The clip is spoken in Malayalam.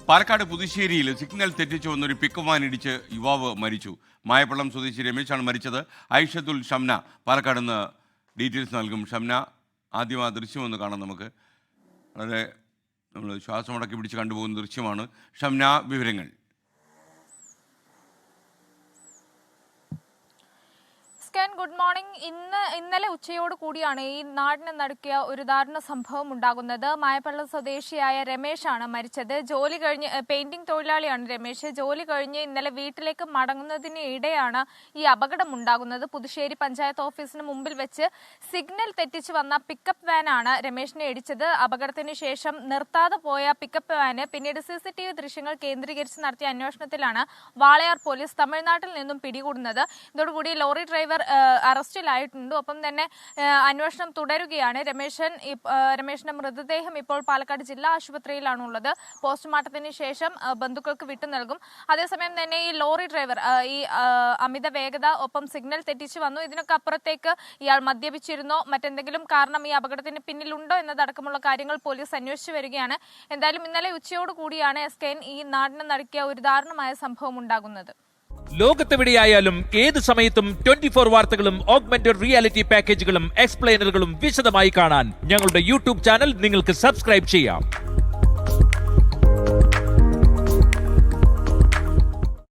പാലക്കാട് പുതുശ്ശേരിയിൽ സിഗ്നൽ തെറ്റിച്ചു വന്നൊരു പിക്കപ്പ് വാൻ ഇടിച്ച് യുവാവ് മരിച്ചു. മായപ്പള്ളം സ്വദേശി രമേശാണ് മരിച്ചത്. ഐഷത്തുൽ ഷംന പാലക്കാട് നിന്ന് ഡീറ്റെയിൽസ് നൽകും. ഷംന, ആദ്യം ആ ദൃശ്യം ഒന്ന് കാണാം. നമുക്ക് വളരെ നമ്മൾ ശ്വാസമടക്കി പിടിച്ച് കണ്ടുപോകുന്ന ദൃശ്യമാണ്. ഷംന, വിവരങ്ങൾ. Good morning. ഇന്നലെ ഉച്ചയോട് കൂടിയാണ് ഈ നാടിനെ നടുക്കിയ ഒരു ദാരുണ സംഭവം ഉണ്ടാകുന്നത്. മായപ്പള്ളം സ്വദേശിയായ രമേശാണ് മരിച്ചത്. ജോലി കഴിഞ്ഞ് പെയിന്റിംഗ് തൊഴിലാളിയാണ് രമേശ്. ജോലി കഴിഞ്ഞ് ഇന്നലെ വീട്ടിലേക്ക് മടങ്ങുന്നതിന് ഇടെയാണ് ഈ അപകടം ഉണ്ടാകുന്നത്. പുതുശ്ശേരി പഞ്ചായത്ത് ഓഫീസിന് മുമ്പിൽ വെച്ച് സിഗ്നൽ തെറ്റിച്ച് വന്ന പിക്കപ്പ് വാനാണ് രമേശിനെ ഇടിച്ചത്. അപകടത്തിന് ശേഷം നിർത്താതെ പോയ പിക്കപ്പ് വാന് പിന്നീട് CCTV ദൃശ്യങ്ങൾ കേന്ദ്രീകരിച്ച് നടത്തിയ അന്വേഷണത്തിലാണ് വാളയാർ പോലീസ് തമിഴ്നാട്ടിൽ നിന്നും പിടികൂടുന്നത്. ഇതോടുകൂടി ലോറി ഡ്രൈവർ അറസ്റ്റിലായിട്ടുണ്ട്. ഒപ്പം തന്നെ അന്വേഷണം തുടരുകയാണ്. രമേശിന്റെ മൃതദേഹം ഇപ്പോൾ പാലക്കാട് ജില്ലാ ആശുപത്രിയിലാണുള്ളത്. പോസ്റ്റ്മോർട്ടത്തിന് ശേഷം ബന്ധുക്കൾക്ക് വിട്ടു നൽകും. അതേസമയം തന്നെ ഈ ലോറി ഡ്രൈവർ ഈ അമിത വേഗത, ഒപ്പം സിഗ്നൽ തെറ്റിച്ച് വന്നു, ഇതിനൊക്കെ അപ്പുറത്തേക്ക് ഇയാൾ മദ്യപിച്ചിരുന്നോ, മറ്റെന്തെങ്കിലും കാരണം ഈ അപകടത്തിന് പിന്നിലുണ്ടോ എന്നതടക്കമുള്ള കാര്യങ്ങൾ പോലീസ് അന്വേഷിച്ചു വരികയാണ്. എന്തായാലും ഇന്നലെ ഉച്ചയോട് കൂടിയാണ് SKN ഈ നാടിനെ നടുക്കിയ ഒരു ദാരുണമായ സംഭവം ഉണ്ടാകുന്നത്. ലോകത്തെവിടെയായാലും ഏത് സമയത്തും 24 വാർത്തകളും ഓഗ്മെന്റഡ് റിയാലിറ്റി പാക്കേജുകളും എക്സ്പ്ലെയിനറുകളും വിശദമായി കാണാൻ ഞങ്ങളുടെ YouTube ചാനൽ നിങ്ങൾക്ക് സബ്സ്ക്രൈബ് ചെയ്യാം.